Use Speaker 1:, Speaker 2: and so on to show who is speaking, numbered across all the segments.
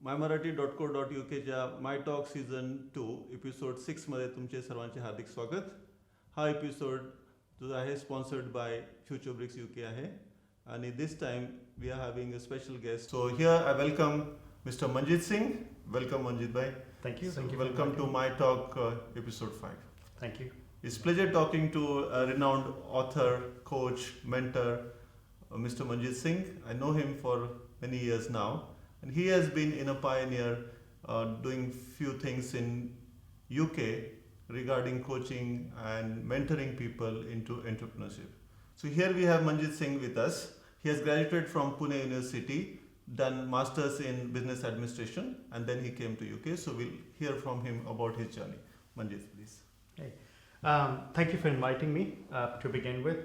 Speaker 1: mymarathi.co.uk च्या my talk season 2 episode 6 मध्ये तुमचे सर्वांचे हार्दिक स्वागत. हा एपिसोड जो आहे sponsored by future bricks UK आहे आणि this time we are having a special guest. So here I welcome Mr. Manjeet Singh. Welcome Manjeet bhai.
Speaker 2: Thank you.
Speaker 1: So
Speaker 2: Thank you.
Speaker 1: Welcome to My Talk episode 5.
Speaker 2: Thank you.
Speaker 1: It's pleasure talking to a renowned author, coach, mentor, Mr. Manjeet Singh. I know him for many years now, and he has been in a pioneer doing few things in UK regarding coaching and mentoring people into entrepreneurship. So here we have Manjeet Singh with us. He has graduated from Pune University, done masters in business administration, and then he came to UK. So we'll hear from him about his journey. Manjeet, please.
Speaker 2: Hey. Thank you for inviting me to begin with.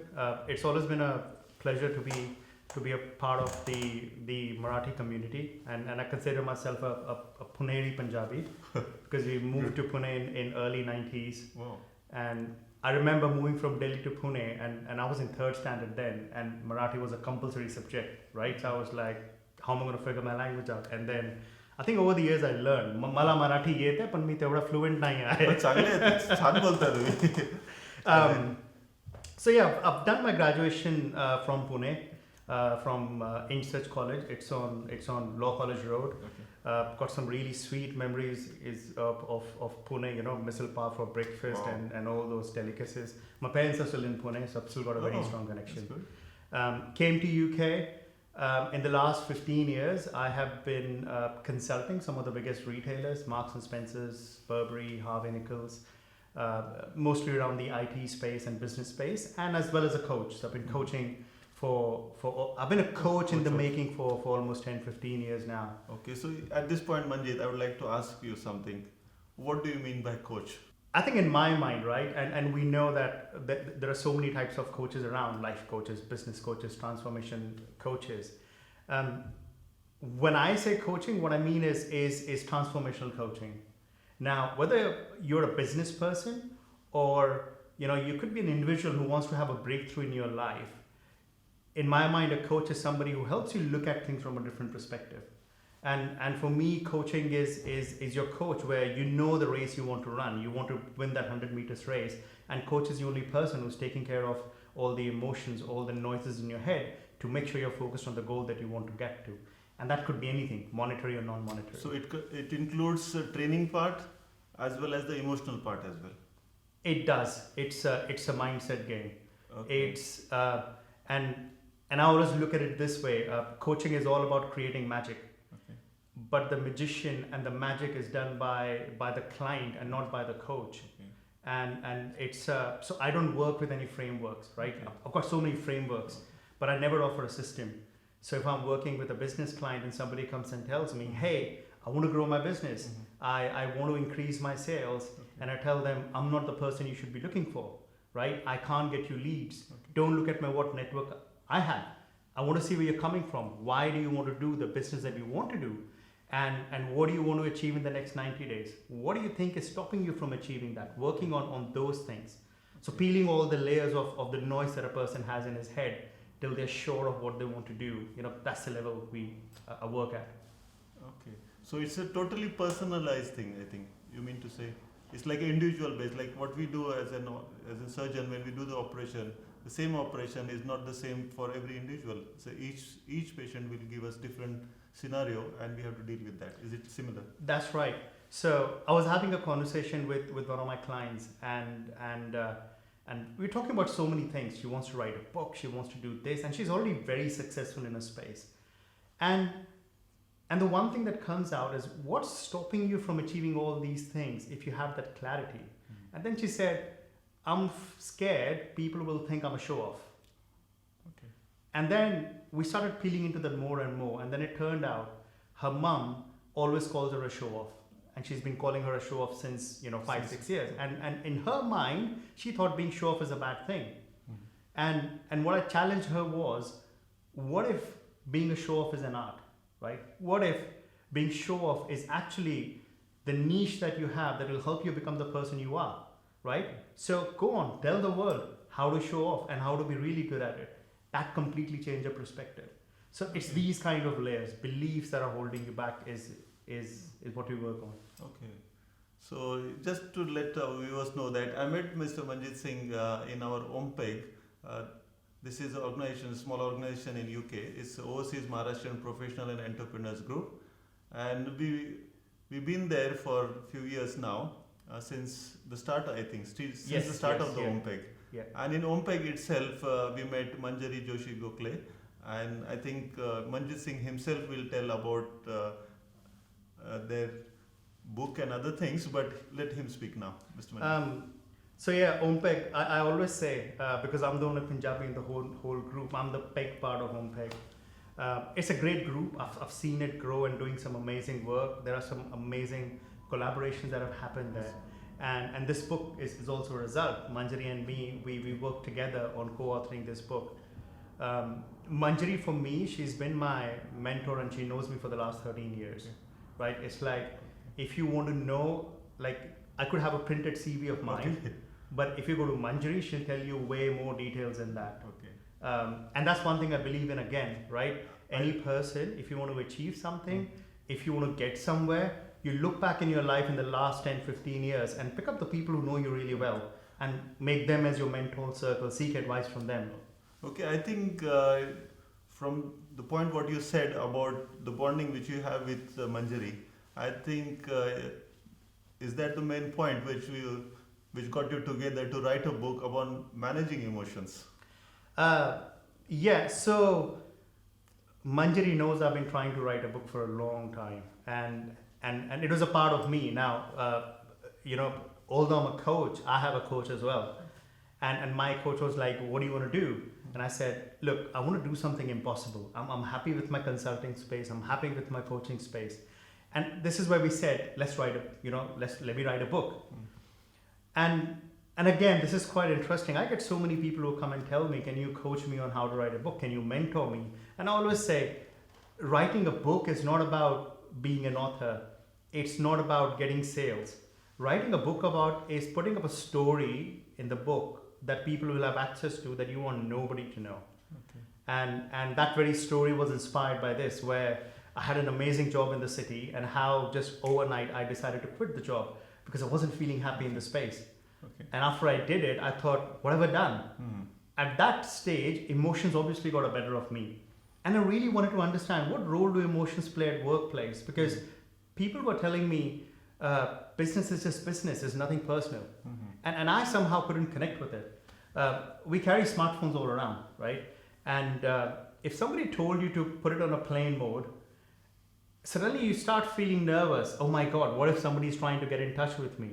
Speaker 2: It's always been a pleasure to be a part of the Marathi community, and I consider myself a Puneri Punjabi because we moved to Pune in early 90s.
Speaker 1: Wow.
Speaker 2: And I remember moving from Delhi to Pune, and I was in 3rd standard then, and Marathi was a compulsory subject, right? So I was like, how am I going to figure my language out? And then I think over the years I learned. मला मराठी येते पण मी तेवढा fluent नाही आहे.
Speaker 1: छान बोलता तुम्ही.
Speaker 2: So yeah, I've done my graduation from Pune, from Ingle College. It's on Law College Road.
Speaker 1: Okay.
Speaker 2: Got some really sweet memories of Pune. You know, misal pav for breakfast.
Speaker 1: Wow.
Speaker 2: and all those delicacies. My parents are still in Pune, so I've still got a very strong connection.
Speaker 1: That's good.
Speaker 2: Came to UK. In the last 15 years, I have been consulting some of the biggest retailers, Marks and Spencer's, Burberry, Harvey Nichols, mostly around the IT space and business space, and as well as a coach. So I've been coaching I've been a coach in the making for almost 10, 15 years now.
Speaker 1: Okay, so at this point, Manjeet, I would like to ask you something. What do you mean by coach?
Speaker 2: I think in my mind, right, and we know that there are so many types of coaches around, life coaches, business coaches, transformation coaches. When I say coaching, what I mean is transformational coaching. Now, whether you're a business person or you could be an individual who wants to have a breakthrough in your life, in my mind, a coach is somebody who helps you look at things from a different perspective. And for me, coaching is your coach, where you know the race you want to run. You want to win that 100 meters race, and coach is the only person who's taking care of all the emotions, all the noises in your head to make sure you're focused on the goal that you want to get to. And that could be anything, monetary or non-monetary.
Speaker 1: So it includes the training part as well as the emotional part as well.
Speaker 2: It does. It's a mindset game.
Speaker 1: Okay.
Speaker 2: And I always look at it this way. Coaching is all about creating magic. But the magician and the magic is done by the client and not by the coach.
Speaker 1: Okay.
Speaker 2: And it's so I don't work with any frameworks, right?
Speaker 1: Okay.
Speaker 2: I've got so many frameworks, but I never offer a system. So if I'm working with a business client and somebody comes and tells me, hey, I want to grow my business, I want to increase my sales, and I tell them I'm not the person you should be looking for, right? I can't get you leads. Don't look at what network I have. I want to see where you're coming from. Why do you want to do the business that you want to do? And what do you want to achieve in the next 90 days? What do you think is stopping you from achieving that? Working on those things. So peeling all the layers of the noise that a person has in his head till they're sure of what they want to do. That's the level we work at.
Speaker 1: Okay. So it's a totally personalized thing, I think. You mean to say? It's like an individual based, like what we do as a surgeon when we do the operation. The same operation is not the same for every individual. So each patient will give us different scenario, and we have to deal with that. Is it similar?
Speaker 2: That's right. So I was having a conversation with one of my clients, and we're talking about so many things. She wants to write a book. She wants to do this, and she's already very successful in a space. And the one thing that comes out is, what's stopping you from achieving all these things if you have that clarity? And then she said, I'm scared people will think I'm a show-off.
Speaker 1: Okay.
Speaker 2: And then we started peeling into that more and more. And then it turned out her mom always calls her a show-off. And she's been calling her a show-off since 5, 6 years. And in her mind, she thought being show-off is a bad thing. And what I challenged her was, what if being a show-off is an art, right? What if being show-off is actually the niche that you have that will help you become the person you are? Right? So go on, tell the world how to show off and how to be really good at it. That completely changed your perspective. So it's these kind of layers, beliefs that are holding you back is what we work on.
Speaker 1: Okay. So just to let our viewers know that I met Mr. Manjeet Singh in our OMPEG. This is an organization, small organization in UK. It's Overseas Maharashtrian Professional and Entrepreneurs Group, and we've been there for a few years now, since the start, I think, since the start of the OMPEG.
Speaker 2: Yeah.
Speaker 1: And in OMPEG itself, we met Manjari Joshi Gokhale, and I think Manjeet Singh himself will tell about their book and other things, but let him speak now, Mr. Manjeet.
Speaker 2: So yeah, OMPEG, I always say, because I'm the only Punjabi in the whole group, I'm the PEG part of OMPEG. It's a great group. I've seen it grow and doing some amazing work. There are some amazing collaborations that have happened there. And this book is also a result. Manjari and me, we worked together on co-authoring this book. Manjari, for me, she's been my mentor and she knows me for the last 13 years, right? It's like, if you want to know, like, I could have a printed CV of mine, but if you go to Manjari, she'll tell you way more details than that.
Speaker 1: Okay.
Speaker 2: And that's one thing I believe in again, right? Any person, if you want to achieve something, if you want to get somewhere, you look back in your life in the last 10, 15 years and pick up the people who know you really well and make them as your mentor circle, seek advice from them.
Speaker 1: Okay, I think from the point what you said about the bonding which you have with Manjari, I think is that the main point which got you together to write a book about managing emotions?
Speaker 2: Yeah, so Manjari knows I've been trying to write a book for a long time, and it was a part of me. Now, although I'm a coach, I have a coach as well, and my coach was like, "What do you want to do?" And I said, "Look, I want to do something impossible. I'm happy with my consulting space. I'm happy with my coaching space." And this is where we said, let me write a book. And again, this is quite interesting. I get so many people who come and tell me, can you coach me on how to write a book? Can you mentor me? And I always say, writing a book is not about being an author. It's not about getting sales. Writing a book is putting up a story in the book that people will have access to that you want nobody to know.
Speaker 1: Okay.
Speaker 2: And that very story was inspired by this, where I had an amazing job in the city and how just overnight I decided to quit the job because I wasn't feeling happy in the space.
Speaker 1: Okay.
Speaker 2: And after I did it, I thought, what have I done? At that stage, emotions obviously got the better of me. And I really wanted to understand, what role do emotions play at workplace? Because people were telling me, business is just business, there's nothing personal. And I somehow couldn't connect with it. We carry smartphones all around, right? And if somebody told you to put it on a plane mode, suddenly you start feeling nervous. Oh my God, what if somebody is trying to get in touch with me?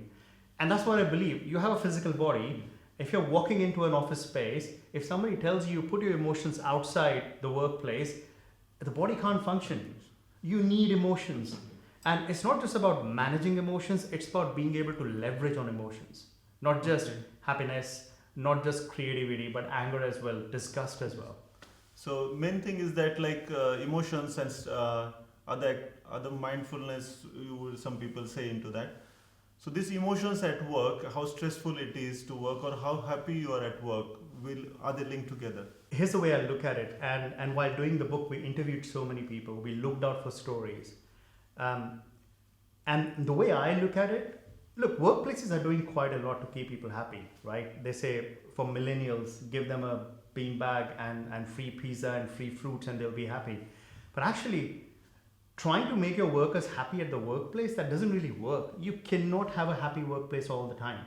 Speaker 2: And that's what I believe. You have a physical body. If you're walking into an office space, if somebody tells you put your emotions outside the workplace, the body can't function. You need emotions. And it's not just about managing emotions, it's about being able to leverage on emotions. Not just happiness, not just creativity, but anger as well, disgust as well.
Speaker 1: So main thing is that emotions and other mindfulness, some people say into that. So these emotions at work, how stressful it is to work or how happy you are at work, are they linked together?
Speaker 2: Here's the way I look at it. And while doing the book, we interviewed so many people. We looked out for stories. And the way I look at it, look, workplaces are doing quite a lot to keep people happy, right? They say for millennials, give them a beanbag and free pizza and free fruits and they'll be happy. But actually, trying to make your workers happy at the workplace, that doesn't really work. You cannot have a happy workplace all the time.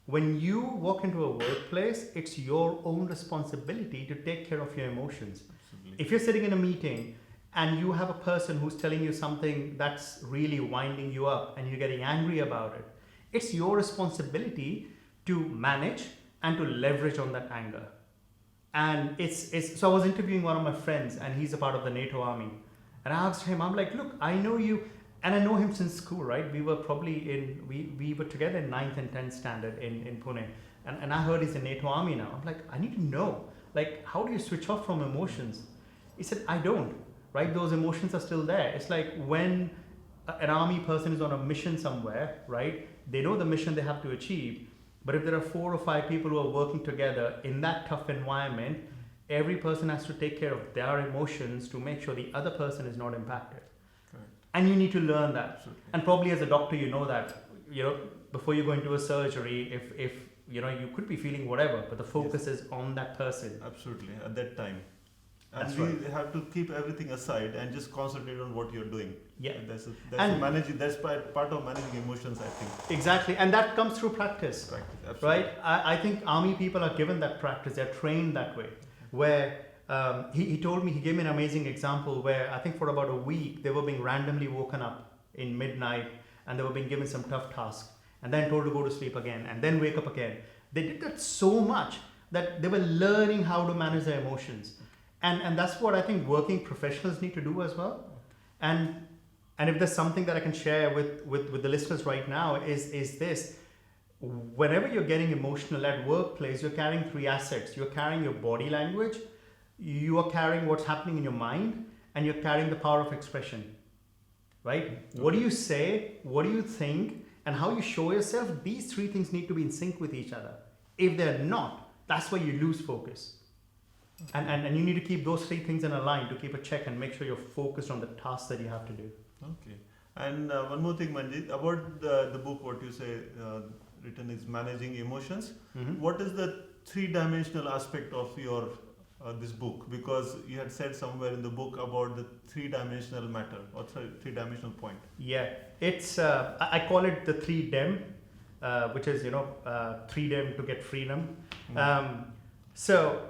Speaker 2: When you walk into a workplace, it's your own responsibility to take care of your emotions.
Speaker 1: Absolutely.
Speaker 2: If you're sitting in a meeting and you have a person who's telling you something that's really winding you up and you're getting angry about it, it's your responsibility to manage and to leverage on that anger. And so I was interviewing one of my friends and he's a part of the NATO army. And I asked him, I'm like, look, I know you, and I know him since school, right? We were probably we were together in 9th and 10th standard in Pune. And I heard he's in NATO army now. I'm like, I need to know, like, how do you switch off from emotions? He said, I don't, right? Those emotions are still there. It's like when an army person is on a mission somewhere, right? They know the mission they have to achieve. But if there are 4 or 5 people who are working together in that tough environment, every person has to take care of their emotions to make sure the other person is not impacted.
Speaker 1: Correct.
Speaker 2: And you need to learn that.
Speaker 1: Absolutely.
Speaker 2: And probably as a doctor, you know that, before you go into a surgery, if you could be feeling whatever, but the focus is on that person.
Speaker 1: Absolutely, at that time. And
Speaker 2: That's
Speaker 1: we
Speaker 2: right.
Speaker 1: have to keep everything aside and just concentrate on what you're doing.
Speaker 2: Yeah.
Speaker 1: And that's
Speaker 2: And-
Speaker 1: that's part of managing emotions, I think.
Speaker 2: Exactly. And that comes through practice.
Speaker 1: Practice, absolutely.
Speaker 2: Right? I think army people are given that practice. They're trained that way. Where he told me, he gave me an amazing example where I think for about a week they were being randomly woken up in midnight and they were being given some tough tasks and then told to go to sleep again and then wake up again. They did that so much that they were learning how to manage their emotions. And that's what I think working professionals need to do as well. And if there's something that I can share with the listeners right now is this. Whenever you're getting emotional at workplace, you're carrying three assets. You're carrying your body language, you are carrying what's happening in your mind, and you're carrying the power of expression. Right? Okay. What do you say? What do you think? And how you show yourself? These three things need to be in sync with each other. If they're not, that's where you lose focus. And you need to keep those three things in a line to keep a check and make sure you're focused on the tasks that you have to do.
Speaker 1: Okay. And one more thing, Manjeet, about the book, what you say written is managing emotions.
Speaker 2: Mm-hmm.
Speaker 1: What is the three-dimensional aspect of your this book? Because you had said somewhere in the book about the three-dimensional matter or three-dimensional point.
Speaker 2: Yeah, it's I call it the 3-dem, which is 3-dem to get freedom.
Speaker 1: Mm-hmm.
Speaker 2: So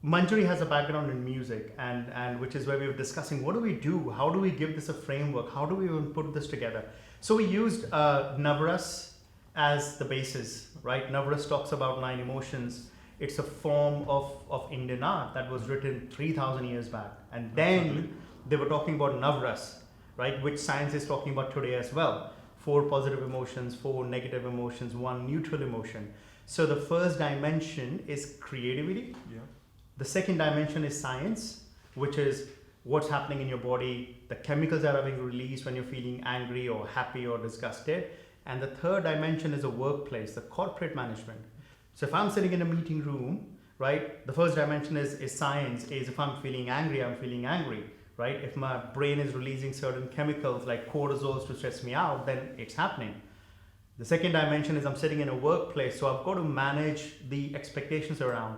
Speaker 2: Manjari has a background in music, and which is where we were discussing what do we do? How do we give this a framework? How do we even put this together? So we used Navras as the basis, right? Navras talks about 9 emotions. It's a form of Indian art that was written 3,000 years back. And then they were talking about Navras, right? Which science is talking about today as well. 4 positive emotions, 4 negative emotions, 1 neutral emotion. So the first dimension is creativity.
Speaker 1: Yeah.
Speaker 2: The second dimension is science, which is what's happening in your body, the chemicals that are being released when you're feeling angry or happy or disgusted. And the third dimension is a workplace, the corporate management. So if I'm sitting in a meeting room, right, the first dimension is science, is if I'm feeling angry, I'm feeling angry, right? If my brain is releasing certain chemicals like cortisols to stress me out, then it's happening. The second dimension is I'm sitting in a workplace, so I've got to manage the expectations around.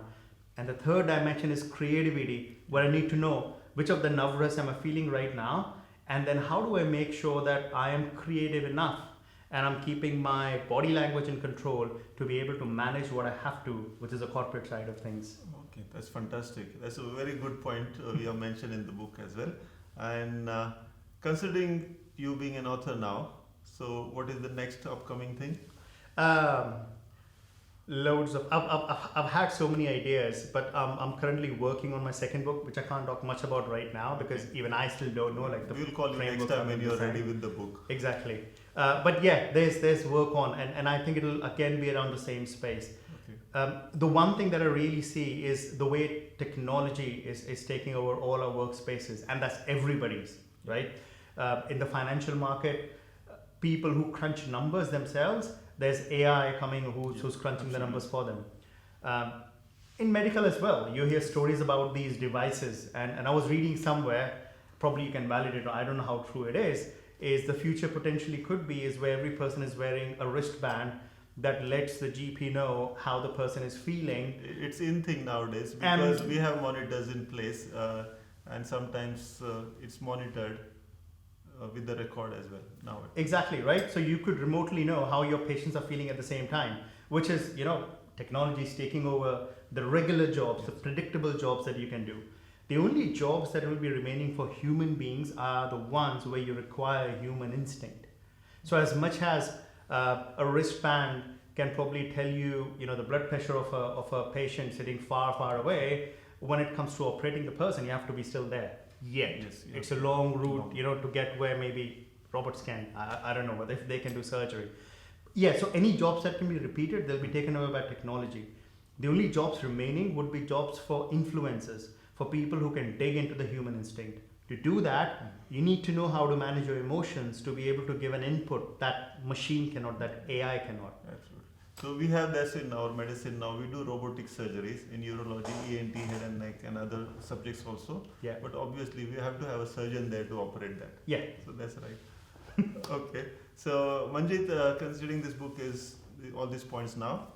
Speaker 2: And the third dimension is creativity, where I need to know which of the navras am I feeling right now, and then how do I make sure that I am creative enough and I'm keeping my body language in control to be able to manage what I have to, which is the corporate side of things.
Speaker 1: Okay, that's fantastic. That's a very good point we have mentioned in the book as well. And considering you being an author now, so what is the next upcoming thing?
Speaker 2: Loads of I've had so many ideas, but I'm currently working on my second book, which I can't talk much about right now because even I still don't know the
Speaker 1: we'll call you next time when you're ready with the book.
Speaker 2: Exactly. But yeah, there's work on, and I think it'll again be around the same space. Okay. The one thing that I really see is the way technology is taking over all our workspaces, and that's everybody's, right? In the financial market, people who crunch numbers themselves, there's AI coming who's crunching the numbers for them. In medical as well, you hear stories about these devices, and I was reading somewhere, probably you can validate, I don't know how true it is the future potentially could be is where every person is wearing a wristband that lets the GP know how the person is feeling.
Speaker 1: It's in thing nowadays because we have monitors in place and sometimes it's monitored with the record as well nowadays.
Speaker 2: Exactly, right? So you could remotely know how your patients are feeling at the same time, which is, technology is taking over the regular jobs, the predictable jobs that you can do. The only jobs that will be remaining for human beings are the ones where you require human instinct. So as much as a wristband can probably tell you, the blood pressure of a patient sitting far, far away, when it comes to operating the person, you have to be still there. Yet, yes. It's a long route, to get where maybe robots can. I don't know whether if they can do surgery. Yeah, so any jobs that can be repeated, they'll be taken over by technology. The only jobs remaining would be jobs for influencers, for people who can dig into the human instinct. To do that, you need to know how to manage your emotions to be able to give an input that machine cannot, that AI cannot.
Speaker 1: Absolutely. So we have this in our medicine now. We do robotic surgeries in urology, ENT, head and neck, and other subjects also.
Speaker 2: Yeah.
Speaker 1: But obviously, we have to have a surgeon there to operate that.
Speaker 2: Yeah.
Speaker 1: So that's right. Okay. So Manjeet, considering this book is all these points now,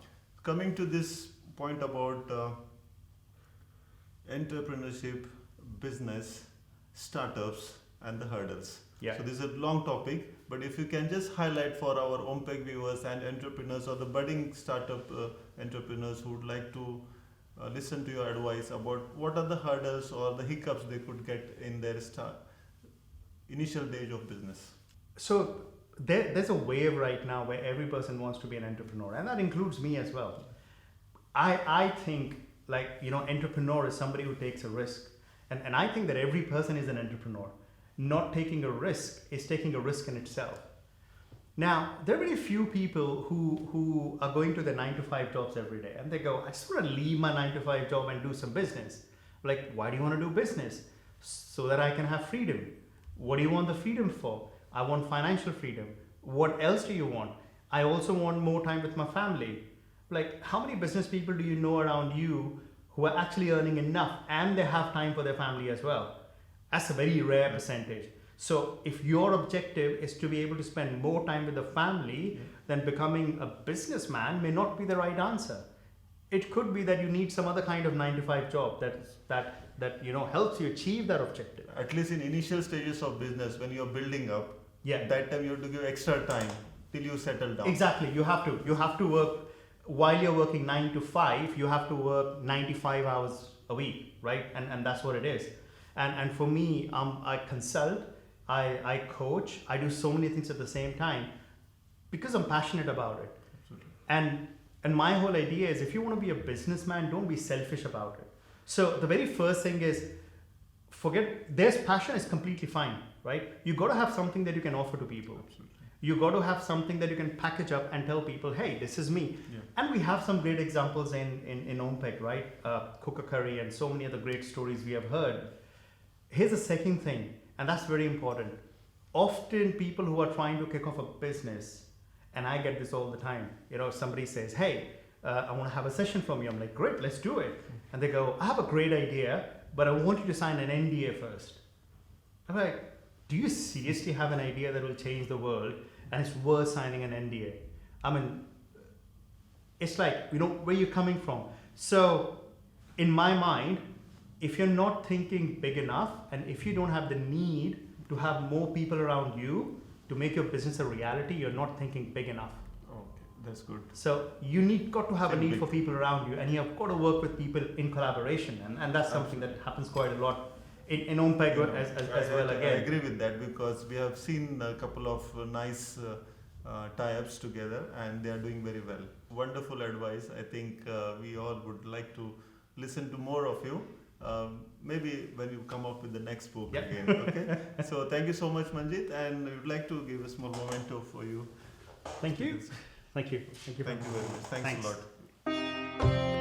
Speaker 1: coming to this point about entrepreneurship, business, startups, and the hurdles.
Speaker 2: Yeah.
Speaker 1: So this is a long topic, but if you can just highlight for our OMPEG viewers and entrepreneurs or the budding startup entrepreneurs who would like to listen to your advice about what are the hurdles or the hiccups they could get in their initial stage of business.
Speaker 2: So there's a wave right now where every person wants to be an entrepreneur, and that includes me as well. I think, like, entrepreneur is somebody who takes a risk. And I think that every person is an entrepreneur. Not taking a risk is taking a risk in itself. Now, there are very few people who are going to their 9-to-5 jobs every day and they go, I just want to leave my 9-to-5 job and do some business. Like, why do you want to do business? So that I can have freedom. What do you want the freedom for? I want financial freedom. What else do you want? I also want more time with my family. Like, how many business people do you know around you who are actually earning enough and they have time for their family as well? That's a very rare percentage. So if your objective is to be able to spend more time with the family, then becoming a businessman may not be the right answer. It could be that you need some other kind of 9-to-5 job that helps you achieve that objective.
Speaker 1: At least in initial stages of business, when you're building up, that time you have to give extra time till you settle down.
Speaker 2: Exactly. You have to work while you're working 9 to 5. You have to work 95 hours a week, right? And that's what it is. And for me, I consult, I coach, I do so many things at the same time because I'm passionate about it. Absolutely. And my whole idea is, if you want to be a businessman, don't be selfish about it. So the very first thing is, there's passion is completely fine, right? You got to have something that you can offer to people.
Speaker 1: Absolutely.
Speaker 2: You got to have something that you can package up and tell people, hey, this is me. Yeah. And we have some great examples in OMPEC, right? Cooker Curry and so many other great stories we have heard. Here's the second thing, and that's very important. Often people who are trying to kick off a business, and I get this all the time, somebody says, hey, I want to have a session from you. I'm like, great, let's do it. And they go, I have a great idea, but I want you to sign an NDA first. I'm like, do you seriously have an idea that will change the world and it's worth signing an NDA? I mean, it's like, where you're coming from. So in my mind, if you're not thinking big enough, and if you don't have the need to have more people around you to make your business a reality, you're not thinking big enough.
Speaker 1: Okay, that's good.
Speaker 2: So you got to have a need for people around you, and you have got to work with people in collaboration, and that's something that happens quite a lot in OMPEG as well. Again,
Speaker 1: I agree with that, because we have seen a couple of nice tie-ups together, and they are doing very well. Wonderful advice. I think we all would like to listen to more of you. Maybe when you come up with the next book again. Okay. So thank you so much, Manjeet, and we would like to give a small memento for you.
Speaker 2: Thank you. Thank you.
Speaker 1: Thank you very much. Thanks a lot.